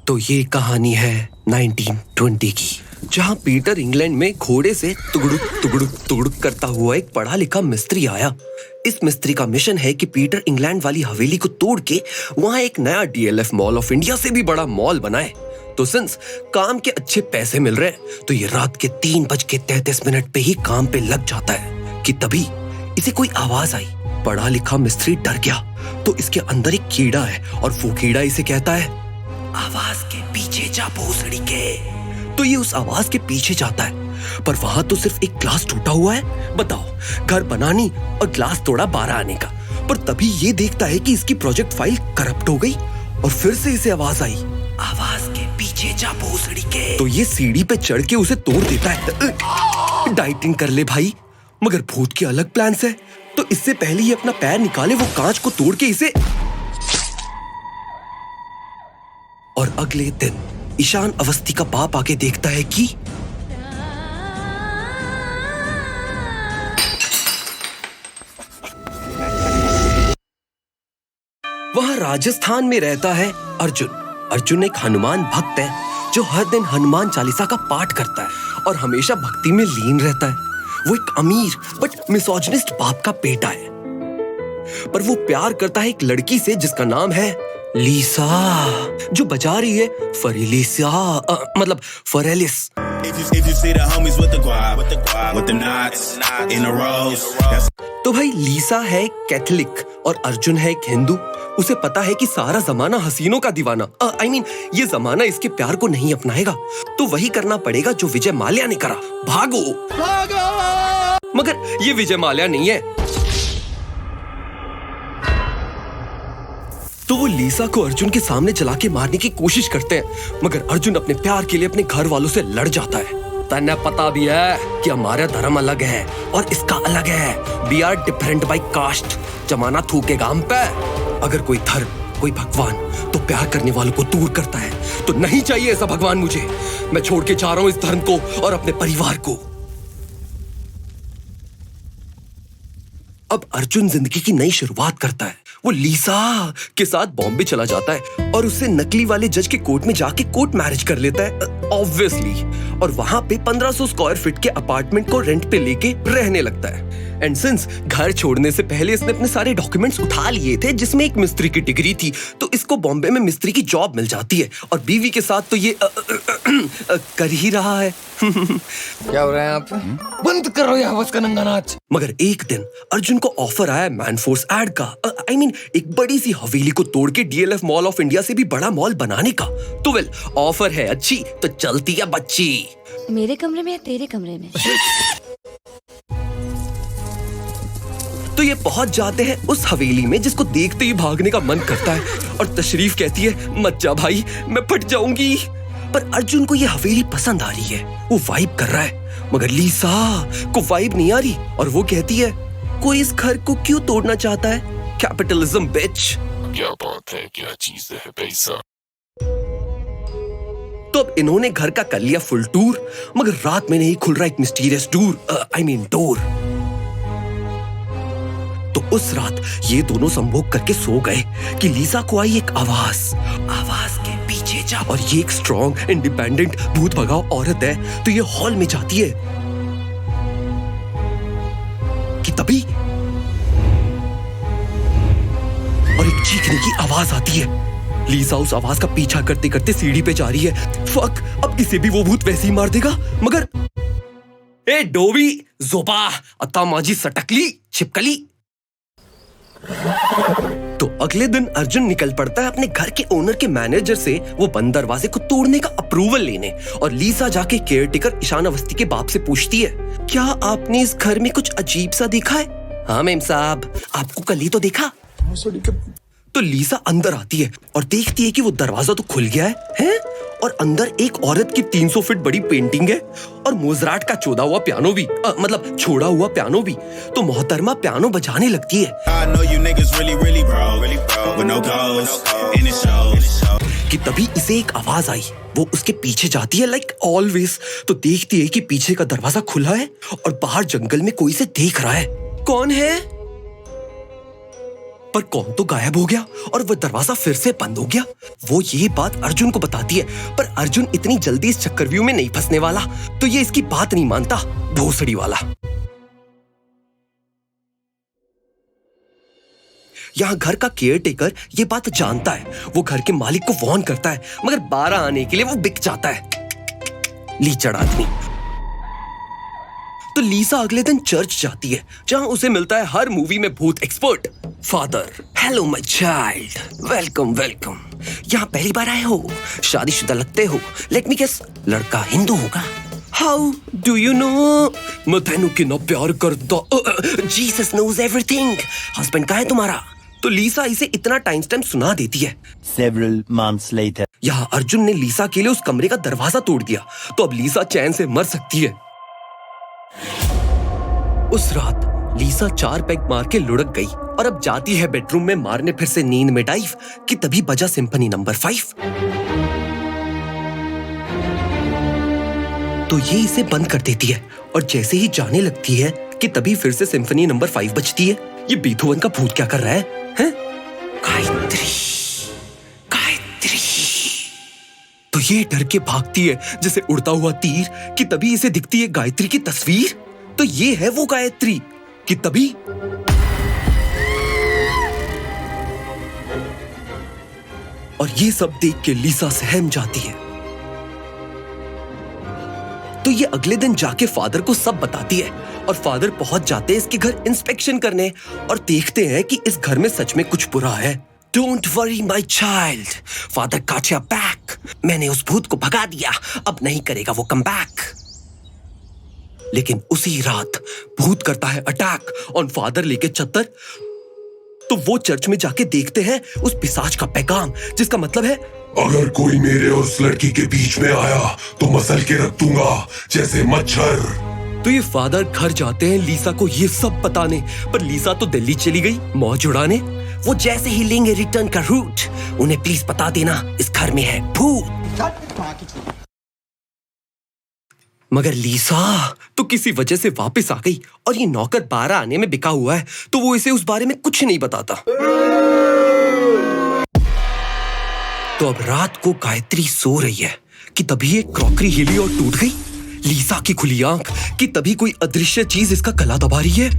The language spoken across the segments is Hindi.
तो ये कहानी है 1920 की, जहाँ पीटर इंग्लैंड में घोड़े से तुगड़ुक तुगड़ुक तुगड़ुक करता हुआ एक पढ़ा लिखा मिस्त्री आया। इस मिस्त्री का मिशन है कि पीटर इंग्लैंड वाली हवेली को तोड़ के वहाँ एक नया डीएलएफ मॉल ऑफ इंडिया से भी बड़ा मॉल बनाए। तो सिंस काम के अच्छे पैसे मिल रहे हैं तो ये रात के 3:33 पे ही काम पे लग जाता है कि तभी इसे कोई आवाज आई। पढ़ा लिखा मिस्त्री डर गया तो इसके अंदर एक कीड़ा है और वो कीड़ा इसे कहता है, आवाज के पीछे जा भोसड़ी के। तो ये उस आवाज के पीछे जाता है, पर वहां तो सिर्फ एक ग्लास टूटा हुआ है। बताओ, घर बनानी और ग्लास तोड़ा 12 आने का। पर तभी ये देखता है कि इसकी प्रोजेक्ट फाइल करप्ट हो गई और फिर से इसे आवाज आई, आवाज के पीछे जा भोसड़ी के। तो ये सीढ़ी पे चढ़ के उसे तोड़ देता है। डाइटिंग कर ले भाई, मगर भूत के अलग प्लान्स है। तो इससे पहले ये अपना पैर निकाले वो कांच को तोड़ के इसे। और अगले दिन ईशान अवस्थी का बाप आके देखता है कि वहां राजस्थान में रहता है अर्जुन। अर्जुन एक हनुमान भक्त है जो हर दिन हनुमान चालीसा का पाठ करता है और हमेशा भक्ति में लीन रहता है। वो एक अमीर बट मिसोजिनिस्ट बाप का बेटा है, पर वो प्यार करता है एक लड़की से जिसका नाम है लीसा, जो बजा रही है फरेलिसा, मतलब फरेलिस। तो भाई लीसा है कैथलिक और अर्जुन है एक हिंदू। उसे पता है कि सारा जमाना हसीनों का दीवाना, ये जमाना इसके प्यार को नहीं अपनाएगा, तो वही करना पड़ेगा जो विजय माल्या ने करा, भागो भागो। मगर ये विजय माल्या नहीं है। तो वो लीसा को अर्जुन के सामने जला के मारने की कोशिश करते हैं, मगर अर्जुन अपने प्यार के लिए अपने घर वालों से लड़ जाता है। तन्ने पता भी है कि हमारा धर्म अलग है और इसका अलग है। We are different by caste. जमाना थूकेगा हम पे। अगर कोई धर्म, कोई भगवान तो प्यार करने वालों को दूर करता है, तो नहीं चाहिए ऐसा भगवान मुझे। मैं छोड़ के जा रहा हूँ इस धर्म को और अपने परिवार को। अब अर्जुन जिंदगी की नई शुरुआत करता है। वो लीसा के साथ बॉम्बे चला जाता है और उससे नकली वाले जज के कोर्ट में जाके कोर्ट मैरिज कर लेता है, ऑब्वियसली। और वहां पे 1500 स्क्वायर फीट के अपार्टमेंट को रेंट पे लेके रहने लगता है। एंड सिंस घर छोड़ने से पहले इसने अपने सारे डॉक्यूमेंट्स उठा लिए थे जिसमें एक मिस्त्री की डिग्री थी, तो इसको बॉम्बे में मिस्त्री की जॉब मिल जाती है और बीवी के साथ तो ये कर ही रहा है। क्या हो रहा है यहाँ पे? बंद करो ये हवस का नंगा नाच। मगर एक दिन अर्जुन को ऑफर आया मैनफोर्स एड का, एक बड़ी सी हवेली को तोड़ के डीएलएफ मॉल ऑफ इंडिया से भी बड़ा मॉल बनाने का। तो वेल, ऑफर है अच्छी तो चलती है बच्ची। मेरे कमरे में या तेरे कमरे में? तो ये पहुंच जाते हैं उस हवेली में जिसको देखते ही भागने का मन करता है और तशरीफ कहती है, मत जा भाई, मैं फट जाऊंगी। पर अर्जुन को ये हवेली पसंद आ रही है, वो वाइब कर रहा है, मगर लीसा को वाइब नहीं आ रही और वो कहती है, कोई इस घर को क्यों तोड़ना चाहता है? कैपिटलिज्म बिच। क्या बात है, क्या चीज है पैसा। तो अब इन्होंने घर का कर लिया फुल टूर, मगर रात में नहीं खुल रहा एक मिस्टीरियस डोर। तो उस रात ये दोनों संभोग करके सो गए कि लीसा को आई एक आवाज के पीछे जा। और ये एक स्ट्रॉन्ग इंडिपेंडेंट भूत भगाओ औरत है, तो ये हॉल में जाती है कि तभी और एक चीखने की आवाज आती है। लीसा उस आवाज का पीछा करते करते सीढ़ी पे जा रही है। फक, अब इसे भी वो भूत वैसे ही मार देगा। मगर ए डोवी जोबा अत्ता माजी सटकली छिपकली। तो अगले दिन अर्जुन निकल पड़ता है अपने घर के ओनर के मैनेजर से वो बंद दरवाजे को तोड़ने का अप्रूवल लेने। और लीसा जाके केयरटेकर ईशान अवस्थी के बाप से पूछती है, क्या आपने इस घर में कुछ अजीब सा देखा है? हाँ मेम साहब, आपको कल ही तो देखा। तो लीसा अंदर आती है और देखती है कि वो दरवाजा तो खुल गया है और अंदर एक औरत की 300 फीट बड़ी पेंटिंग है और मोजराट का छोड़ा हुआ पियानो भी। तो मोहतरमा पियानो बजाने लगती है कि तभी इसे एक आवाज आई। वो उसके पीछे जाती है लाइक ऑलवेज। तो देखती है कि पीछे का दरवाजा खुला है और बाहर जंगल में कोई से देख रहा है। कौन है? पर कौन तो गायब हो गया और वो दरवाजा फिर से बंद हो गया। वो ये बात अर्जुन को बताती है, पर अर्जुन इतनी जल्दी इस चक्रव्यूह में नहीं फंसने वाला, तो ये इसकी बात नहीं मानता, भोसड़ी वाला। यहाँ घर का केयरटेकर ये बात जानता है। वो घर के मालिक को वार्न करता है, मगर 12 आने के लिए वो बिक जाता है, लीचड़ आदमी। तो लीसा अगले दिन चर्च जाती है, जहां उसे मिलता है हर मूवी में भूत expert father. Hello my child, welcome welcome. यहाँ पहली बार आए हो, शादीशुदा लगते हो। लेट मी गेस, लड़का हिंदू होगा। How do you know? मैं तेनू कितना प्यार करता। Jesus knows everything. हस्बैंड कहाँ है तुम्हारा? तो लीसा इसे इतना टाइम स्टैम्प सुना देती है। Several months later. यहाँ अर्जुन ने लीसा के लिए उस कमरे का दरवाजा तोड़ दिया, तो अब लीसा चैन से मर सकती है। उस रात लीसा 4 पैग मार के लुढ़क गई और अब जाती है बेडरूम में मारने फिर से नींद में डाइव कि तभी बजा सिंफनी नंबर 5। तो ये इसे बंद कर देती है और जैसे ही जाने लगती है कि तभी फिर से सिंफनी नंबर 5 बजती है। ये बीथोवन का भूत क्या कर रहा है? हैं? गायत्री, गायत्री। तो ये डर के भागती है जैसे उड़ता हुआ तीर कि तभी इसे दिखती है गायत्री की तस्वीर। तो ये है वो गायत्री कि तभी और ये सब देख के लीसा सहम जाती है। तो ये अगले दिन जाके फादर को सब बताती है और फादर पहुंच जाते हैं इसके घर इंस्पेक्शन करने और देखते हैं कि इस घर में सच में कुछ बुरा है। Don't worry my child, father got your back. मैंने उस भूत को भगा दिया, अब नहीं करेगा वो कम बैक। लेकिन उसी रात भूत करता है अटैक ऑन फादर लेके चत्तर। तो वो चर्च में जाके देखते हैं उस पिशाच का पैगाम, जिसका मतलब है अगर कोई मेरे और उस लड़की के बीच में आया तो मसल के रख दूंगा जैसे मच्छर। तो ये फादर घर जाते हैं लीसा को ये सब बताने, पर लीसा तो दिल्ली चली गई मौज उड़ाने। वो जैसे ही लेंगे रिटर्न का रूट, उन्हें प्लीज बता देना इस घर में है भूत। मगर लीसा तो किसी वजह से वापस आ गई और ये नौकर 12 आने में बिका हुआ है, तो वो इसे उस बारे में कुछ नहीं बताता। तो अब रात को गायत्री सो रही है कि तभी एक क्रॉकरी हिली और टूट गई। लीसा की खुली आंख कि तभी कोई अदृश्य चीज इसका गला दबा रही है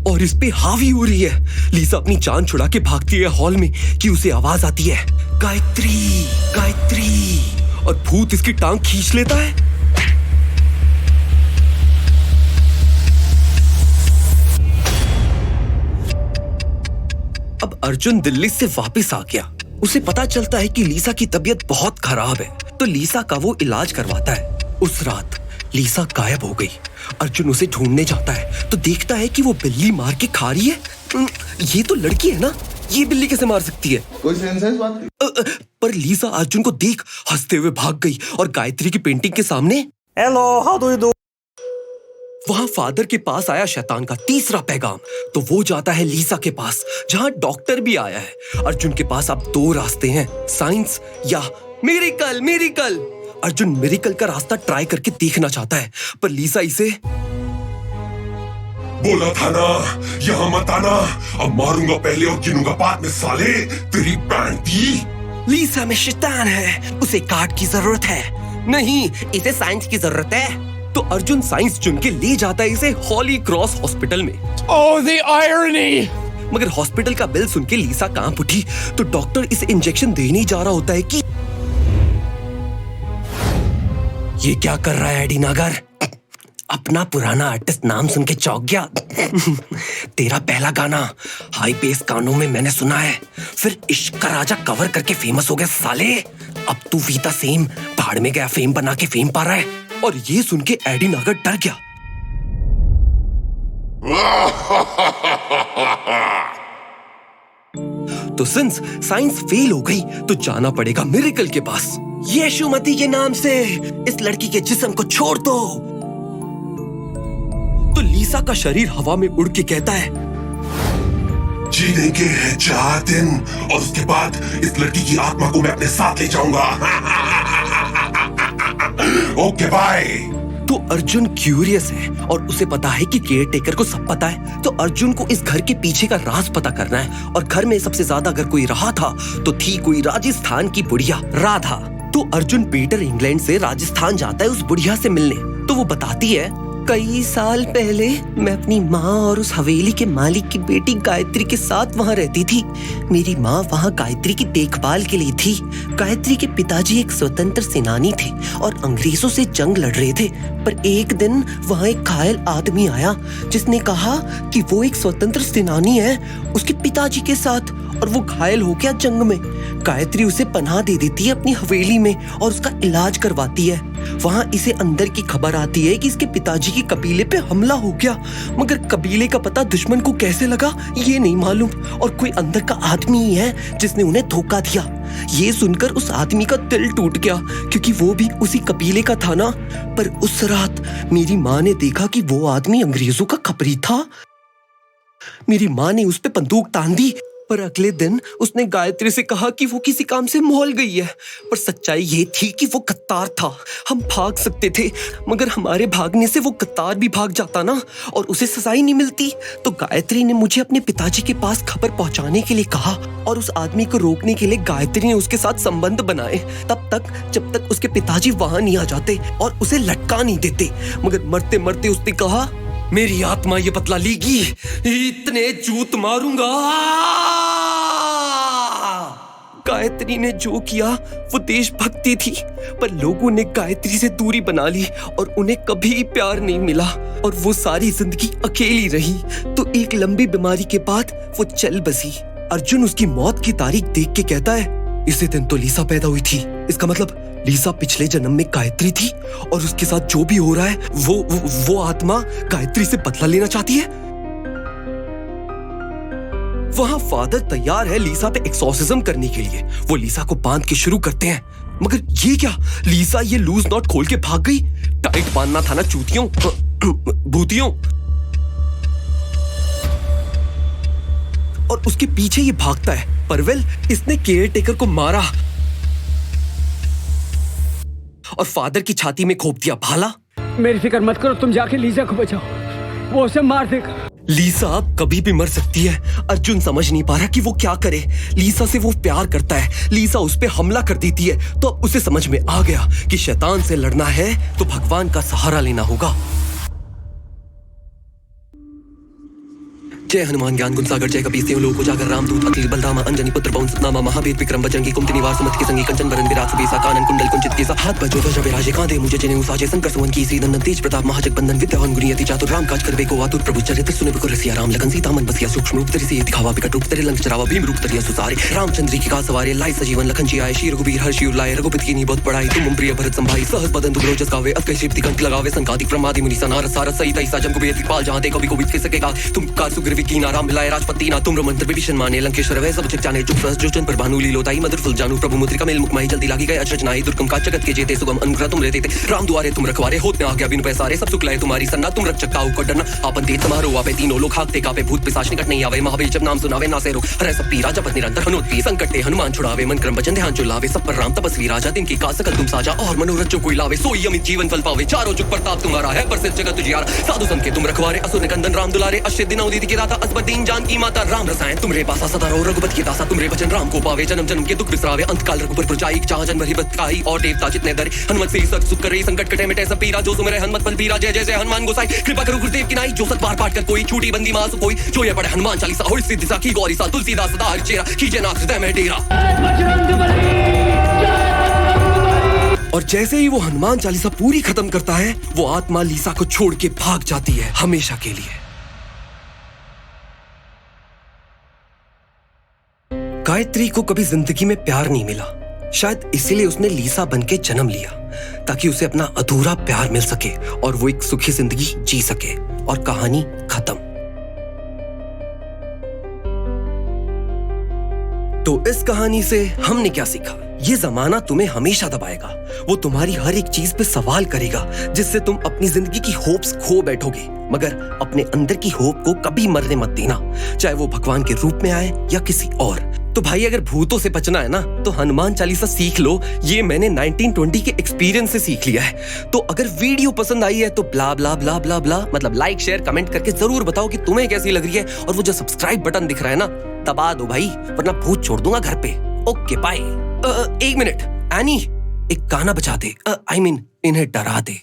और इस पे हावी हो रही है। लीसा अपनी जान छुड़ा के भागती है हॉल में कि उसे आवाज आती है, गायत्री गायत्री, और भूत इसकी टांग खींच लेता है। अब अर्जुन दिल्ली से वापस आ गया। उसे पता चलता है कि लीसा की तबीयत बहुत खराब है, तो लीसा का वो इलाज करवाता है। उस रात लीसा गायब हो गई। अर्जुन उसे ढूंढने जाता है तो देखता है कि वो बिल्ली मार के खा रही है। ये तो लड़की है ना, ये बिल्ली कैसे मार सकती है? कोई सेंस है इस बात की? पर लीसा अर्जुन को देख हंसते हुए भाग गई और गायत्री की पेंटिंग के सामने Hello, how do you do? वहां फादर के पास आया शैतान का तीसरा पैगाम। तो वो जाता है लीसा के पास, जहां डॉक्टर भी आया है। अर्जुन के पास अब 2 रास्ते हैं, साइंस या मिरेकल। मिरेकल। अर्जुन मिरेकल का रास्ता ट्राई करके देखना चाहता है, पर लीसा इसे बोला था ना यहाँ मत आना, अब मारूंगा पहले और गिनूंगा बाद में साले, तेरी बैंड दी। लीसा में शैतान है, उसे कार्ड की जरूरत है। नहीं, इसे साइंस की जरूरत है। तो अर्जुन साइंस चुन के ले जाता है इसे हॉली क्रॉस हॉस्पिटल में। Oh, the irony! मगर हॉस्पिटल का बिल सुन के लीसा कांप उठी। तो डॉक्टर इसे इंजेक्शन देने ही जा रहा होता है कि ये क्या कर रहा है एडी नागर? अपना पुराना आर्टिस्ट नाम सुन के चौंक गया। तेरा पहला गाना हाई पेस कानों में मैंने सुना है, फिर इश्क का राजा कवर करके फेमस हो गया साले। अब तू वीता सेम पहाड़ में गया फेम बना के फेम पा रहा है। और ये सुन के एडी नागर डर गया। तो सिंस साइंस फेल हो गई तो जाना पड़ेगा मिरेकल के पास। यीशुमती के नाम से इस लड़की के जिस्म को छोड़ दो। तो लीसा का शरीर हवा में उड़ के कहता है, जीने के हैं 4 दिन और उसके बाद इस लड़की की आत्मा को मैं अपने साथ ले जाऊंगा। Okay bye. तो अर्जुन क्यूरियस है और उसे पता है कि केयर टेकर को सब पता है। तो अर्जुन को इस घर के पीछे का राज पता करना है और घर में सबसे ज्यादा अगर कोई रहा था तो थी कोई राजस्थान की बुढ़िया राधा। तो अर्जुन पीटर इंग्लैंड से राजस्थान जाता है उस बुढ़िया से मिलने। तो वो बताती है, कई साल पहले मैं अपनी माँ और उस हवेली के मालिक की बेटी गायत्री के साथ वहाँ रहती थी। मेरी माँ वहाँ गायत्री की देखभाल के लिए थी। गायत्री के पिताजी एक स्वतंत्र सेनानी थे और अंग्रेजों से जंग लड़ रहे थे। पर एक दिन वहाँ एक घायल आदमी आया जिसने कहा कि वो एक स्वतंत्र सेनानी है उसके पिताजी के साथ और वो घायल हो गया जंग में। गायत्री उसे पनाह दे देती है अपनी हवेली में और उसका इलाज करवाती है। वहाँ इसे अंदर की खबर आती है कि इसके पिताजी की कबीले पे हमला हो गया, मगर कबीले का पता दुश्मन को कैसे लगा ये नहीं मालूम और कोई अंदर का आदमी ही है जिसने उन्हें धोखा दिया। ये सुनकर उस आदमी का दिल टूट गया क्योंकि वो भी उसी कबीले का था ना। पर उस रात मेरी माँ ने देखा कि वो आदमी अंग्रेजों का खपरी था। मेरी माँ ने उस पे बंदूक तान दी। पर अगले दिन उसने गायत्री से कहा कि वो किसी काम से मॉल गई है। पर सच्चाई ये थी कि वो गद्दार था। हम भाग सकते थे मगर हमारे भागने से वो गद्दार भी भाग जाता ना और उसे सजा ही नहीं मिलती। तो गायत्री ने मुझे अपने पिताजी के पास खबर पहुंचाने के लिए कहा और उस आदमी को रोकने के लिए गायत्री ने उसके साथ संबंध बनाए तब तक जब तक उसके पिताजी वहां नहीं आ जाते और उसे लटका नहीं देते। मगर मरते मरते उसने कहा, मेरी आत्मा ये बदला लेगी, इतने जूत मारूंगा। गायत्री ने जो किया वो देशभक्ति थी, पर लोगों ने गायत्री से दूरी बना ली और उन्हें कभी प्यार नहीं मिला और वो सारी जिंदगी अकेली रही। तो एक लंबी बीमारी के बाद वो चल बसी। अर्जुन उसकी मौत की तारीख देख के कहता है, इसी दिन तो लीसा पैदा हुई थी। इसका मतलब लीसा पिछले जन्म में गायत्री थी और उसके साथ जो भी हो रहा है वो आत्मा गायत्री से बदला लेना चाहती है। वहां फादर तैयार है लीसा पे एक्सॉर्सिज्म करने के लिए। वो लीसा को बांध के शुरू करते हैं, मगर ये क्या, लीसा ये लूज नॉट खोल के भाग गई। टाइट बांधना था ना चूतियों भूतियों। और उसके पीछे ये भागता है। परवेल, इसने केयर टेकर को मारा और फादर की छाती में खोप दिया भाला। मेरी फिक्र मत करो, तुम जाके लीसा को बचाओ, वो उसे मार देगा। लीसा अब कभी भी मर सकती है। अर्जुन समझ नहीं पा रहा कि वो क्या करे। लीसा से वो प्यार करता है, लीसा उस पे हमला कर देती है। तो अब उसे समझ में आ गया कि शैतान से लड़ना है तो भगवान का सहारा लेना होगा। जय हनुमान ज्ञान गुण सागर, जय कपीस लोक उजागर, रामदूत अतुलित बलरामा अंजनी पुत्र पवन सुतनामा, महावीर विक्रम बजरंगी कुमति निवार सुमति के संगी, कंचन वरन विराट सुबेसा, कानन कुंडल कुंचित केसा, हाथ बजो ध्वजा विराजे, कांधे मुझे जनेऊ साजे, शंकर सुमन कीसी, नंदन तेज प्रताप, महाजग बंदन, विद्यावान गुणी अति चातुर, राम काज करबे को आतुर, प्रभु चरित्र सुने बिको रसिया, राम लखन सीता मन बसिया, सूक्ष्म रूप धरि सिय दिखावा, विकट रूप धरि लंक जरावा, भीम रूप धरि सुसारे, रामचंद्र की का सवारे, लाई सजीवन लखन जी आए, श्री रघुबीर हर्षि उर रघुपति की बहुत पढ़ाई, तुम प्रिय भरत संभाई, सहस बदन दुबरो जस गावे, अस कैसे कंठ लगावे, संकादिक ब्रह्मादि मुनि सनार सारस सहित ऐसा जम कुबेर पाल, जहां देखो भी कोई सकेगा, तुम कार सुग्रीव कीना, राम मिलाए राजपति ना, तुम मंत्र विभीषण माने, लंकेश्वर वै सब जग जाने, चुप रस जो चन पर भानु लीलोताई, मधुर फुल जानू, प्रभु मुद्रिका मेल मुखमाई, जल्दी लागी गए अचरज नाई, दुर्गम का जगत के जेते, सुगम अनुग्रह तुम रहते थे, राम दुआरे तुम रखवारे, होत न आज्ञा बिनु पैसारे, सब सुख लाए तुम्हारी सन्ना, तुम रक्षक ताऊ को डरना, आपन तेज समारोह आपे तीनों लोग हाकते कापे, भूत पिशाच निकट नहीं आवे, महावीर जब नाम सुनावे नासे रोग, हरै सब पीरा जपत निरंतर हनुमत पी, संकट ते हनुमान छुड़ावे, मन क्रम वचन ध्यान जो लावे, सब पर राम तपस्वी राजा, दिन की का सकल तुम साजा, और मनोरथ जो कोई लावे, सोई अमित जीवन फल पावे, चारों जुग प्रताप तुम्हारा है, प्रसिद्ध जगत तुझियारा, साधु संत के तुम रखवारे, असुर निकंदन राम दुलारे, अश्य दिनौ दीदी की दाता, असबर दीन जान की माता, राम रसायन तुमरे पासा सदा रहो, रघुपति के दासा तुमरे वचन राम को पावे, जन्म जन्म के दुख बिसरावे, अंत काल रघुबर पुरजाई, जहाँ जन्म भरी बतकाई, और देवता जितने दरे, हनुमत से सत सुख करे, संकट कटे मिटे सब पीरा, जो सुमरे हनुमत बल बीरा, जय जय जय हनुमान गोसाई, कृपा करो गुरुदेव की नाई, जो सत बार पाठ कर कोई, छूटी बंदी मासु कोई, जो ये पढ़े हनुमान चालीसा, होय सिद्धि साखी गौरी सा, तुलसीदास सदा हरिचेरा, कीजिए नाथ हृदय में डेरा। और जैसे ही वो हनुमान चालीसा पूरी खत्म करता है, वो आत्मा लीसा को छोड़ के भाग जाती है हमेशा के लिए। गायत्री को कभी जिंदगी में प्यार नहीं मिला, शायद इसीलिए उसने लीसा बन के जन्म लिया, ताकि उसे अपना अधूरा प्यार मिल सके और वो एक सुखी जिंदगी जी सके। और कहानी खत्म। तो इस कहानी से हमने क्या सीखा? ये जमाना तुम्हें हमेशा दबाएगा, वो तुम्हारी हर एक चीज पे सवाल करेगा, जिससे तुम अपनी जिंदगी की होप्स खो बैठोगे। मगर अपने अंदर की होप को कभी मरने मत देना, चाहे वो भगवान के रूप में आए या किसी और। तो भाई अगर भूतों से बचना है ना तो हनुमान चालीसा सीख लो। ये मैंने 1920 के एक्सपीरियंस से सीख लिया है। तो अगर वीडियो पसंद आई है तो ब्ला ब्ला ब्ला ब्ला ब्ला मतलब लाइक शेयर कमेंट करके जरूर बताओ कि तुम्हें कैसी लग रही है। और वो जो सब्सक्राइब बटन दिख रहा है ना दबा दो भाई, वरना भूत छोड़ दूंगा घर पे। Okay bye. एक मिनट एनी, एक गाना बजा दे। I mean, इन्हें डरा दे।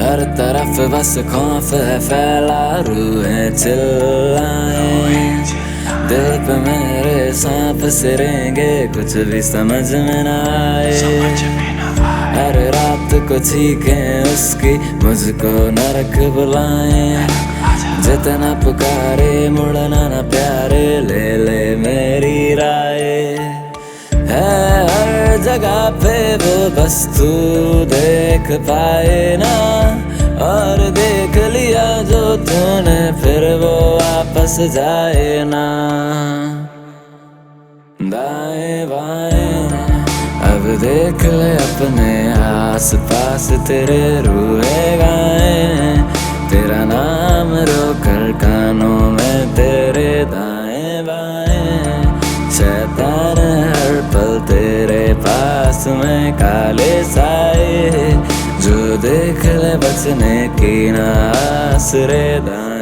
हर तरफ बस खौफ है फैला, रूहें चिल्लाएं, दिल पे मेरे सांप सिरेंगे, कुछ भी समझ में ना आए। हर रात को चीखें उसकी, मुझको नरक बुलाएं, जितना पुकारे मुड़ना ना प्यारे, ले ले मेरी राय। है हर जगह पे वो बस तू देख पाए ना, और देख लिया जो तूने फिर वो वापस जाए ना। दाएं बाएं अब देख ले अपने आस पास, तेरे रूहे गाएं, तेरा नाम रोकर कानों में तेरे। दाएं बाएं शैतान हर पल तेरे पास में, काले साए जो देख ले बचने की ना आस रे। दाएं